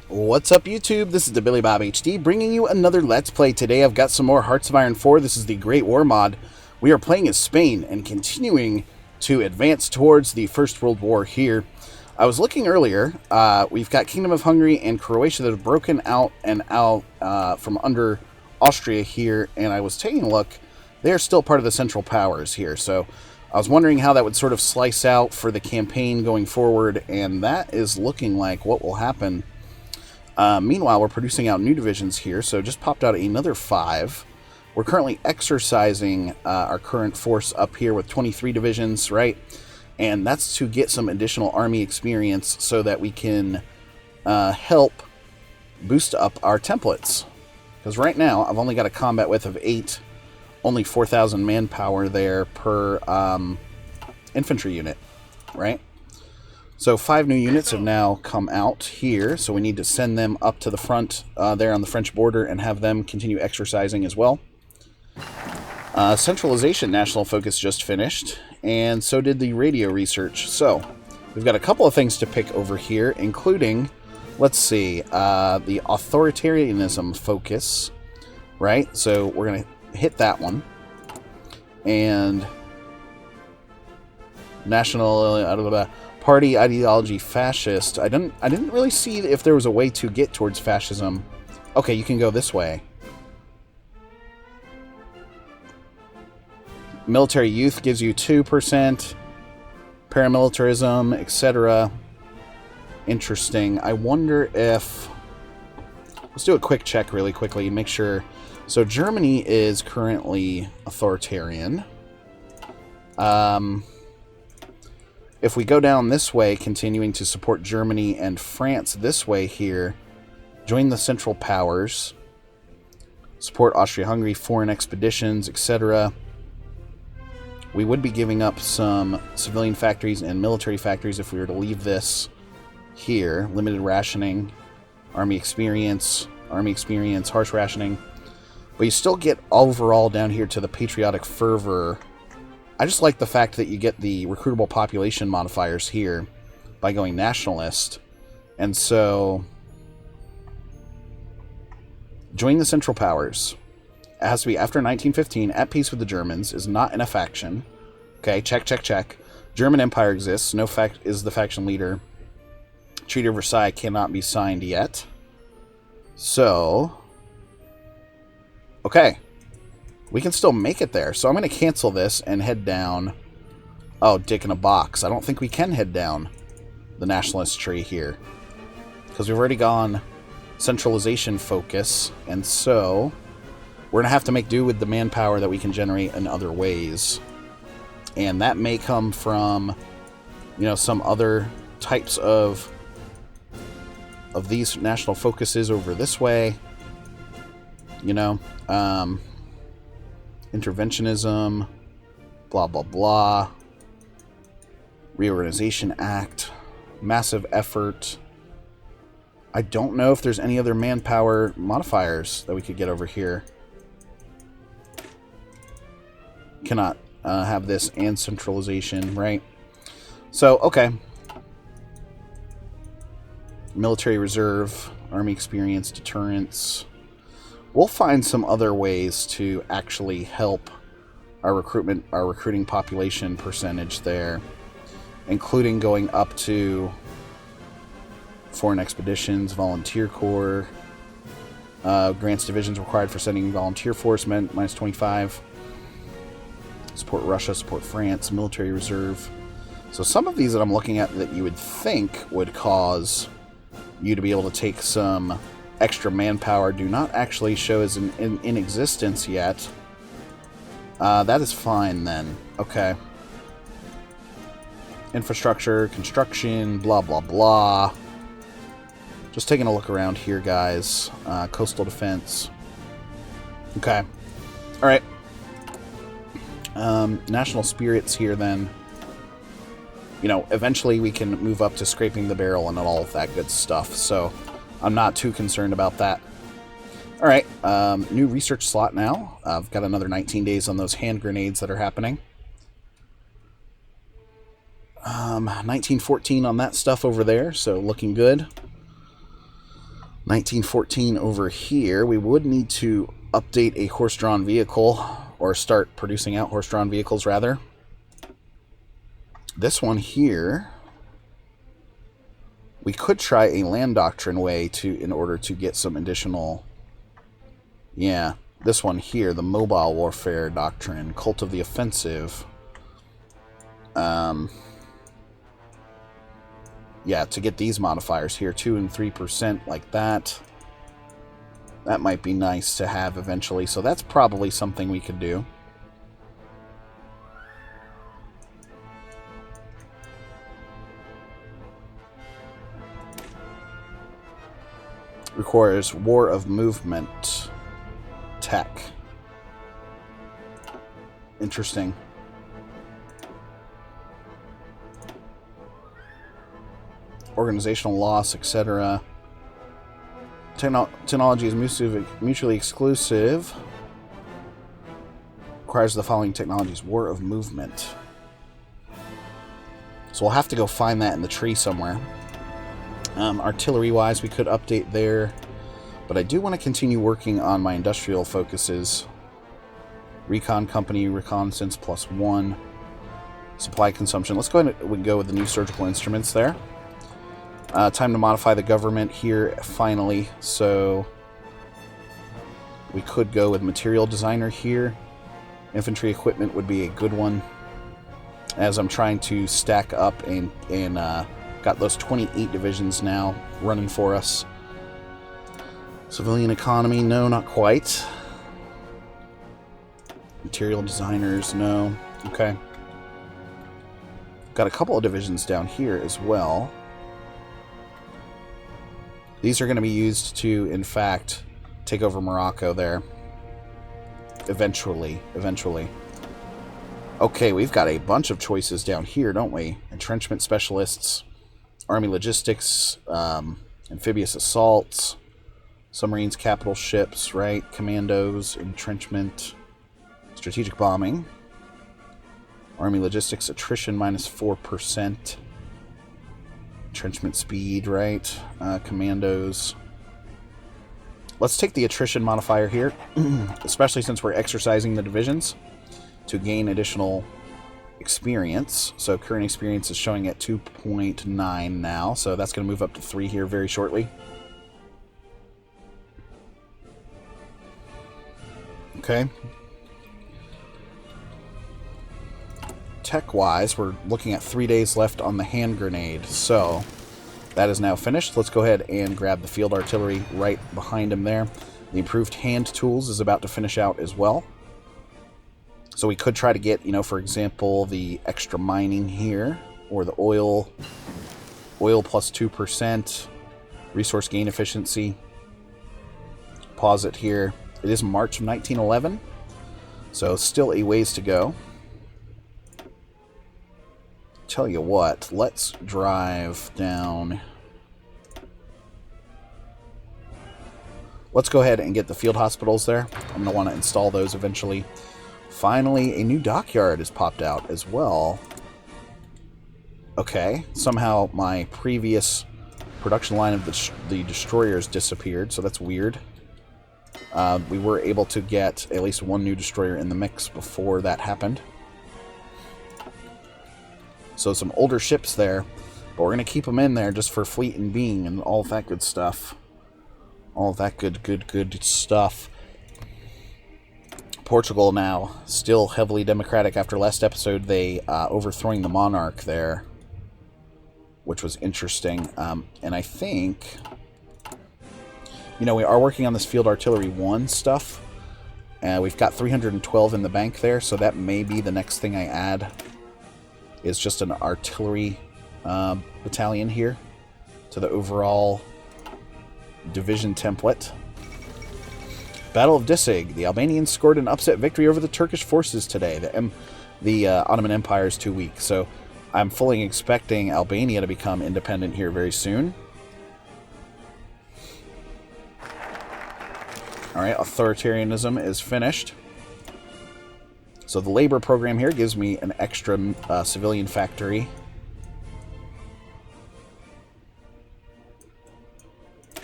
What's up, YouTube? This is the Billy Bob HD bringing you another Let's Play. Today I've got some more Hearts of Iron 4. This is the Great War mod. We are playing as Spain and continuing to advance towards the First World War here. I was looking earlier. We've got Kingdom of Hungary and Croatia that have broken out from under Austria here, and I was taking a look. They're still part of the Central Powers here, so I was wondering how that would sort of slice out for the campaign going forward, and that is looking like what will happen. Meanwhile, we're producing out new divisions here, so just popped out another 5. We're currently exercising our current force up here with 23 divisions, right? And that's to get some additional army experience so that we can help boost up our templates. Because right now, I've only got a combat width of 8, only 4,000 manpower there per infantry unit, right? So 5 new units have now come out here, so we need to send them up to the front there on the French border and have them continue exercising as well. Centralization National Focus just finished, and so did the radio research. So we've got a couple of things to pick over here, including, let's see, the Authoritarianism Focus, right? So we're going to hit that one. And National Party Ideology Fascist. I didn't really see if there was a way to get towards fascism. Okay, you can go this way. Military Youth gives you 2%. Paramilitarism, etc. Interesting. I wonder if... Let's do a quick check really quickly and make sure. So Germany is currently authoritarian. If we go down this way, continuing to support Germany and France this way here, join the Central Powers, support Austria-Hungary, foreign expeditions, etc. We would be giving up some civilian factories and military factories if we were to leave this here. Limited rationing, army experience, harsh rationing. But you still get overall down here to the patriotic fervor. I just like the fact that you get the recruitable population modifiers here by going nationalist. And so, join the Central Powers. It has to be after 1915, at peace with the Germans, is not in a faction. Okay, check, check, check. German Empire exists. No fact is the faction leader. Treaty of Versailles cannot be signed yet. So, okay. We can still make it there. So I'm going to cancel this and head down. Oh, dick in a box. I don't think we can head down the nationalist tree here, because we've already gone centralization focus. And so we're going to have to make do with the manpower that we can generate in other ways. And that may come from, you know, some other types of these national focuses over this way. You know, interventionism, blah, blah, blah. Reorganization Act. Massive effort. I don't know if there's any other manpower modifiers that we could get over here. Cannot have this and centralization, right? So, okay. Military reserve, army experience, deterrence. We'll find some other ways to actually help our recruiting population percentage there, including going up to foreign expeditions, volunteer corps, grants divisions required for sending volunteer force, minus 25. Support Russia, support France, military reserve. So some of these that I'm looking at that you would think would cause you to be able to take some extra manpower do not actually show as in existence yet. That is fine then. Okay. Infrastructure, construction, blah, blah, blah. Just taking a look around here, guys. Coastal defense. Okay. Alright. National spirits here then. You know, eventually we can move up to scraping the barrel and all of that good stuff. So I'm not too concerned about that. Alright, new research slot now. I've got another 19 days on those hand grenades that are happening. 1914 on that stuff over there, so looking good. 1914 over here. We would need to update a horse-drawn vehicle, or start producing out horse-drawn vehicles, rather. This one here, we could try a land doctrine way in order to get some additional... Yeah, this one here, the mobile warfare doctrine, cult of the offensive. Yeah, to get these modifiers here, 2 and 3% like that. That might be nice to have eventually, so that's probably something we could do. Requires War of Movement tech. Interesting. Organizational loss, etc. Technology is mutually exclusive. Requires the following technologies. War of Movement. So we'll have to go find that in the tree somewhere. Artillery-wise, we could update there. But I do want to continue working on my industrial focuses. Recon Company, Reconnaissance +1. Supply consumption. Let's go ahead and go with the new surgical instruments there. Time to modify the government here, finally. So we could go with material designer here. Infantry equipment would be a good one, as I'm trying to stack up and got those 28 divisions now running for us. Civilian economy, no, not quite. Material designers, no. Okay. Got a couple of divisions down here as well. These are going to be used to, in fact, take over Morocco there. Eventually. Okay, we've got a bunch of choices down here, don't we? Entrenchment specialists, army logistics, amphibious assaults, submarines, capital ships, right? Commandos, entrenchment, strategic bombing, army logistics, attrition -4%. Entrenchment speed, right? Commandos. Let's take the attrition modifier here, especially since we're exercising the divisions to gain additional experience. So current experience is showing at 2.9 now, so that's going to move up to 3 here very shortly. Okay. Tech-wise, we're looking at 3 days left on the hand grenade, so that is now finished. Let's go ahead and grab the field artillery right behind him there. The improved hand tools is about to finish out as well. So we could try to get, for example, the extra mining here, or the oil +2%, resource gain efficiency. Pause it here. It is March of 1911, so still a ways to go. Tell you what, let's drive down. Let's go ahead and get the field hospitals there. I'm going to want to install those eventually. Finally, a new dockyard has popped out as well. Okay, somehow my previous production line of the destroyers disappeared, so that's weird. We were able to get at least one new destroyer in the mix before that happened. So some older ships there, but we're going to keep them in there just for fleet and being and all of that good stuff. All of that good stuff. Portugal now, still heavily democratic after last episode. They overthrowing the monarch there, which was interesting. And I think, we are working on this field artillery 1 stuff. We've got 312 in the bank there, so that may be the next thing I add. Is just an artillery battalion here to the overall division template. Battle of Dissig. The Albanians scored an upset victory over the Turkish forces today. The Ottoman Empire is too weak, so I'm fully expecting Albania to become independent here very soon. Alright, authoritarianism is finished. So the labor program here gives me an extra civilian factory.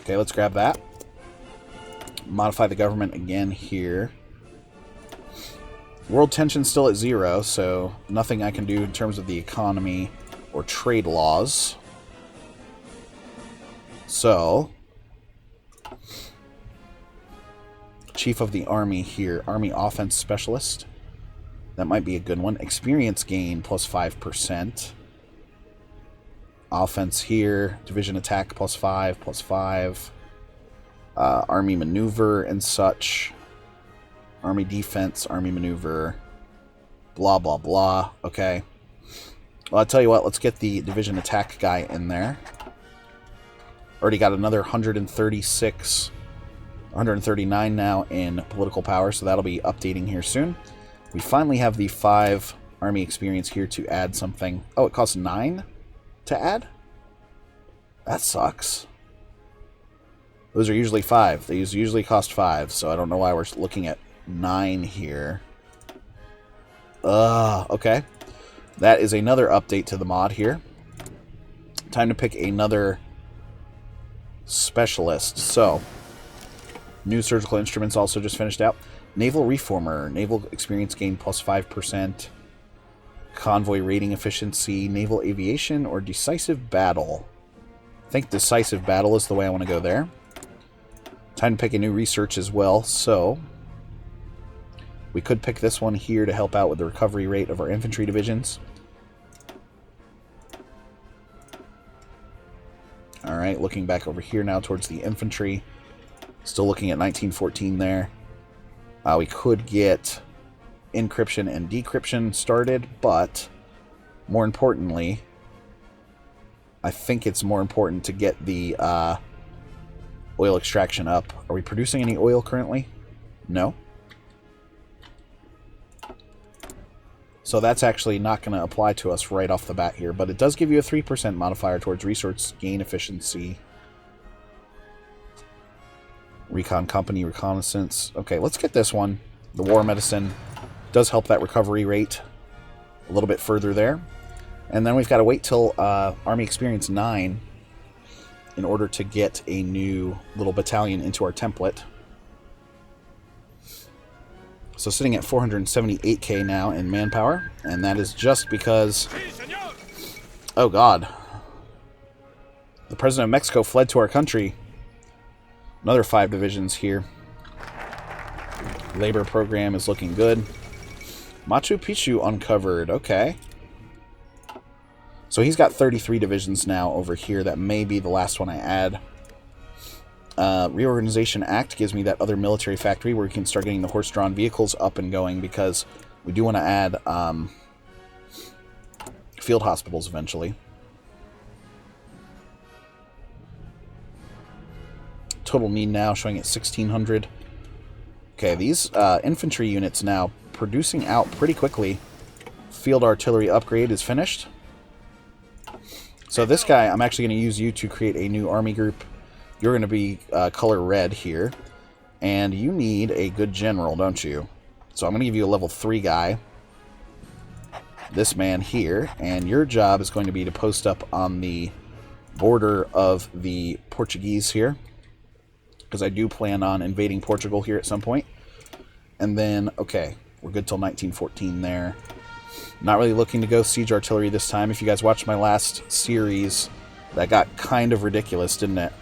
Okay, Okay, let's grab that. Modify the government again here. World tension's still at 0, so nothing I can do in terms of the economy or trade laws. So, Chief of the Army here. Army Offense Specialist. That might be a good one. Experience gain plus 5%. Offense here. Division attack plus 5, plus 5. Army maneuver and such. Army defense, army maneuver. Blah, blah, blah. Okay. Well, I'll tell you what. Let's get the division attack guy in there. Already got another 136, 139 now in political power, so that'll be updating here soon. We finally have the 5 army experience here to add something. Oh, it costs 9 to add? That sucks. Those are usually 5. They usually cost 5, so I don't know why we're looking at 9 here. Okay. That is another update to the mod here. Time to pick another specialist. So, new surgical instruments also just finished out. Naval Reformer. Naval experience gain plus 5%. Convoy rating efficiency. Naval aviation or decisive battle. I think decisive battle is the way I want to go there. Time to pick a new research as well. So, we could pick this one here to help out with the recovery rate of our infantry divisions. Alright, looking back over here now towards the infantry. Still looking at 1914 there. We could get encryption and decryption started, but more importantly, I think it's more important to get the oil extraction up. Are we producing any oil currently? No. So that's actually not going to apply to us right off the bat here, but it does give you a 3% modifier towards resource gain efficiency. Recon company, reconnaissance. Okay, let's get this one. The war medicine does help that recovery rate a little bit further there. And then we've got to wait till Army Experience 9 in order to get a new little battalion into our template. So sitting at 478k now in manpower, and that is just because... Oh god. The President of Mexico fled to our country. Another 5 divisions here. Labor program is looking good. Machu Picchu uncovered. Okay. So he's got 33 divisions now over here. That may be the last one I add. Reorganization Act gives me that other military factory where we can start getting the horse-drawn vehicles up and going, because we do want to add field hospitals eventually. Total need now showing at 1,600. Okay, these infantry units now producing out pretty quickly. Field artillery upgrade is finished. So this guy, I'm actually going to use you to create a new army group. You're going to be color red here. And you need a good general, don't you? So I'm going to give you a level 3 guy. This man here. And your job is going to be to post up on the border of the Portuguese here, because I do plan on invading Portugal here at some point. And then, okay, we're good till 1914 there. Not really looking to go siege artillery this time. If you guys watched my last series, that got kind of ridiculous, didn't it?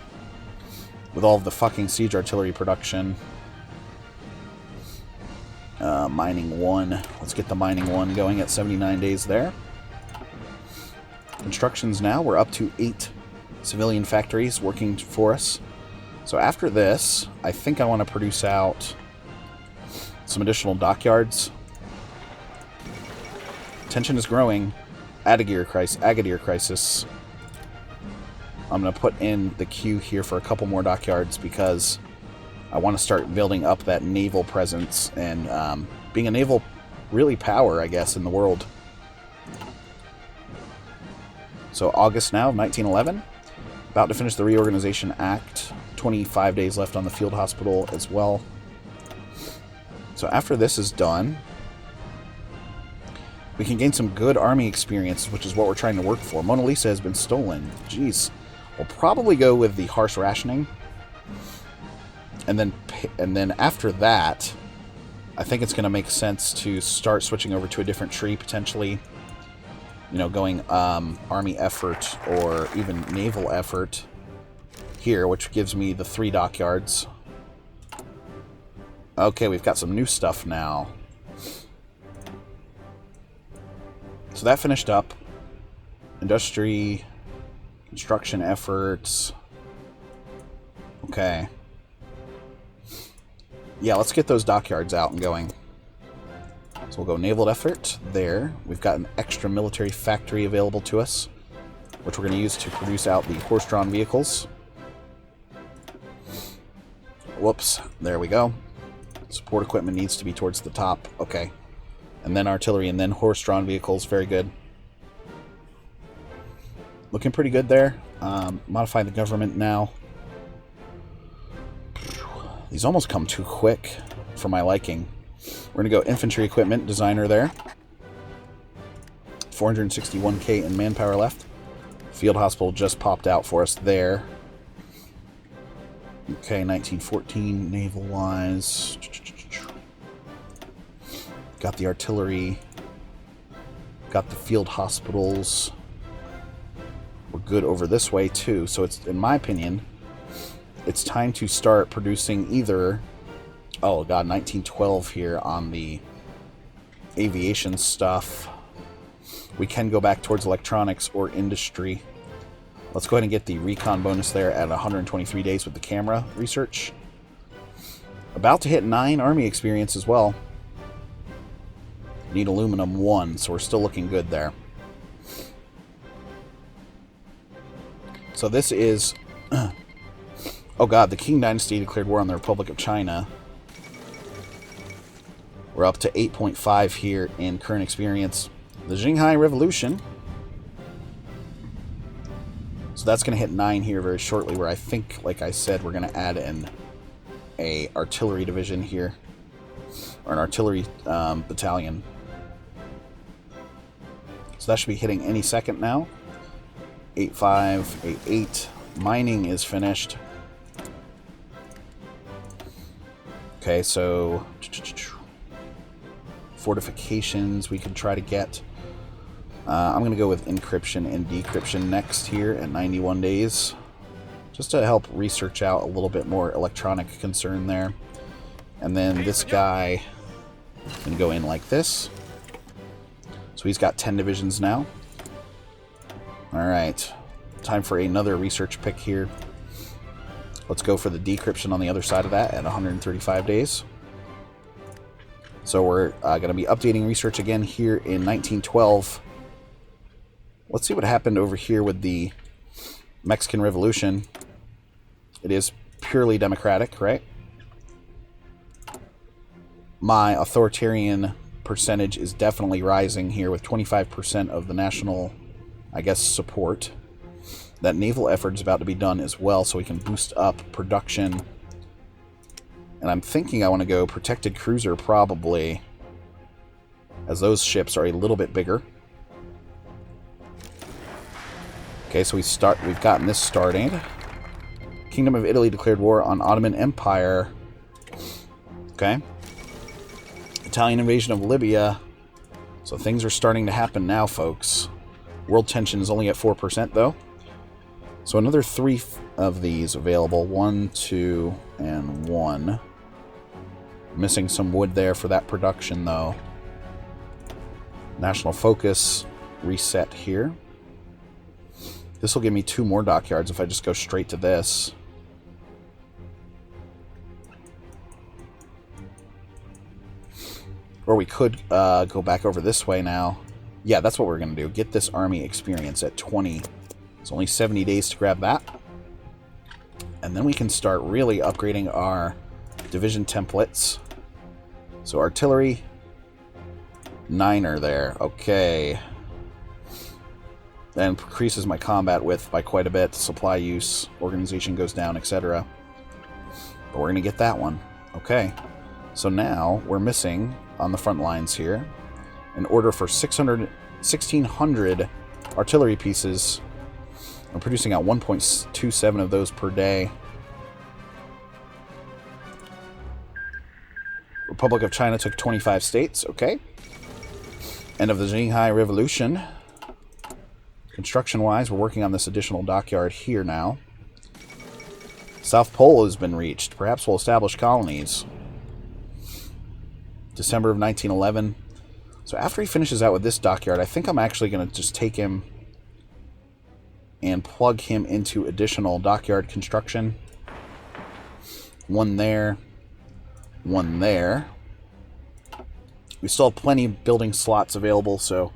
With all of the fucking siege artillery production. Mining 1. Let's get the mining 1 going at 79 days there. Constructions now, we're up to 8 civilian factories working for us. So after this, I think I want to produce out some additional dockyards. Tension is growing. Agadir crisis. I'm going to put in the queue here for a couple more dockyards because I want to start building up that naval presence and being a naval really power, I guess, in the world. So August now of 1911. About to finish the Reorganization Act. 25 days left on the field hospital as well. So after this is done, we can gain some good army experience, which is what we're trying to work for. Mona Lisa has been stolen. Jeez. We'll probably go with the harsh rationing And then after that, I think it's going to make sense to start switching over to a different tree, potentially. You know, going army effort or even naval effort here, which gives me the 3 dockyards. Okay, we've got some new stuff now. So that finished up. Industry, construction efforts. Okay. Yeah, let's get those dockyards out and going. So we'll go naval effort there. We've got an extra military factory available to us, which we're going to use to produce out the horse-drawn vehicles. Whoops, there we go. Support equipment needs to be towards the top. Okay. And then artillery, and then horse-drawn vehicles. Very good. Looking pretty good there. Modify the government now. These almost come too quick for my liking. We're going to go infantry equipment designer there. 461k in manpower left. Field hospital just popped out for us there. Okay, 1914 naval wise. Got the artillery. Got the field hospitals. We're good over this way too. So it's, in my opinion, it's time to start producing either, oh god, 1912 here on the aviation stuff. We can go back towards electronics or industry. Let's go ahead and get the recon bonus there at 123 days with the camera research. About to hit 9 army experience as well. Need aluminum 1, so we're still looking good there. So this is... oh god, the Qing Dynasty declared war on the Republic of China. We're up to 8.5 here in current experience. The Xinhai Revolution. So that's going to hit 9 here very shortly, where I think, like I said, we're going to add in a artillery division here. Or an artillery battalion. So that should be hitting any second now. 8.5, 8.8. Mining is finished. Okay, so fortifications we can try to get. I'm going to go with encryption and decryption next here at 91 days. Just to help research out a little bit more electronic concern there. And then this guy can go in like this. So he's got 10 divisions now. Alright, time for another research pick here. Let's go for the decryption on the other side of that at 135 days. So we're going to be updating research again here in 1912. Let's see what happened over here with the Mexican Revolution. It is purely democratic, right? My authoritarian percentage is definitely rising here with 25% of the national, I guess, support. That naval effort is about to be done as well, so we can boost up production. And I'm thinking I want to go protected cruiser probably, as those ships are a little bit bigger. Okay, so we've gotten this started. Kingdom of Italy declared war on Ottoman Empire. Okay. Italian invasion of Libya. So things are starting to happen now, folks. World tension is only at 4%, though. So another 3 of these available. 1, 2, and 1. Missing some wood there for that production, though. National Focus reset here. This will give me 2 more dockyards if I just go straight to this. Or we could go back over this way now. Yeah, that's what we're going to do. Get this army experience at 20. It's only 70 days to grab that. And then we can start really upgrading our division templates. So artillery, 9er there. Okay. That increases my combat width by quite a bit. Supply use, organization goes down, etc. But we're going to get that one. Okay. So now we're missing on the front lines here an order for 1,600 artillery pieces. I'm producing out 1.27 of those per day. Republic of China took 25 states. Okay. End of the Xinhai Revolution. Construction-wise, we're working on this additional dockyard here now. South Pole has been reached. Perhaps we'll establish colonies. December of 1911. So after he finishes out with this dockyard, I think I'm actually going to just take him and plug him into additional dockyard construction. One there. One there. We still have plenty of building slots available, so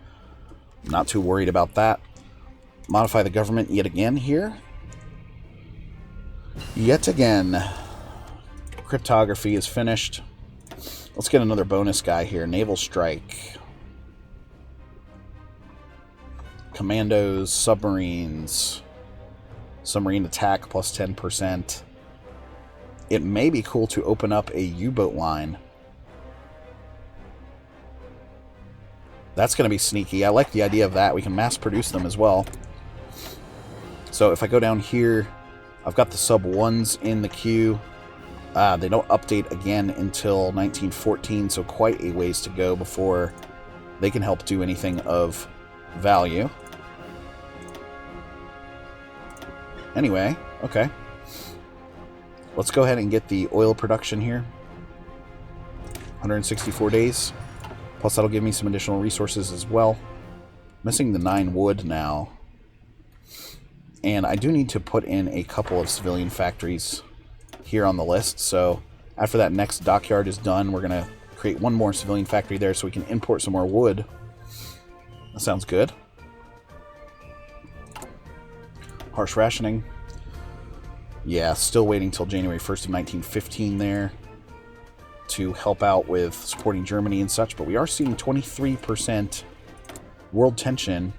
I'm not too worried about that. Modify the government yet again here. Yet again. Cryptography is finished. Let's get another bonus guy here. Naval Strike. Commandos, submarines. Submarine attack plus 10%. It may be cool to open up a U-boat line. That's going to be sneaky. I like the idea of that. We can mass produce them as well. So if I go down here, I've got the sub 1s in the queue. They don't update again until 1914, so quite a ways to go before they can help do anything of value. Anyway, okay. Let's go ahead and get the oil production here. 164 days. Plus that'll give me some additional resources as well. Missing the 9 wood now. And I do need to put in a couple of civilian factories here on the list. So after that next dockyard is done, we're going to create one more civilian factory there so we can import some more wood. That sounds good. Harsh rationing. Yeah, still waiting till January 1st of 1915 there to help out with supporting Germany and such, but we are seeing 23% world tension.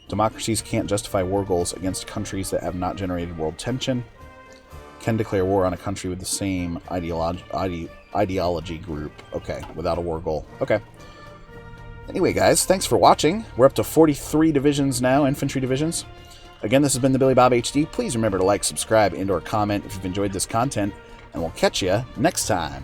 Democracies can't justify war goals against countries that have not generated world tension. Can declare war on a country with the same ideology group. Okay, without a war goal. Okay. Anyway, guys, thanks for watching. We're up to 43 divisions now, infantry divisions. Again, this has been the Billy Bob HD. Please remember to like, subscribe, and/or comment if you've enjoyed this content, and we'll catch you next time.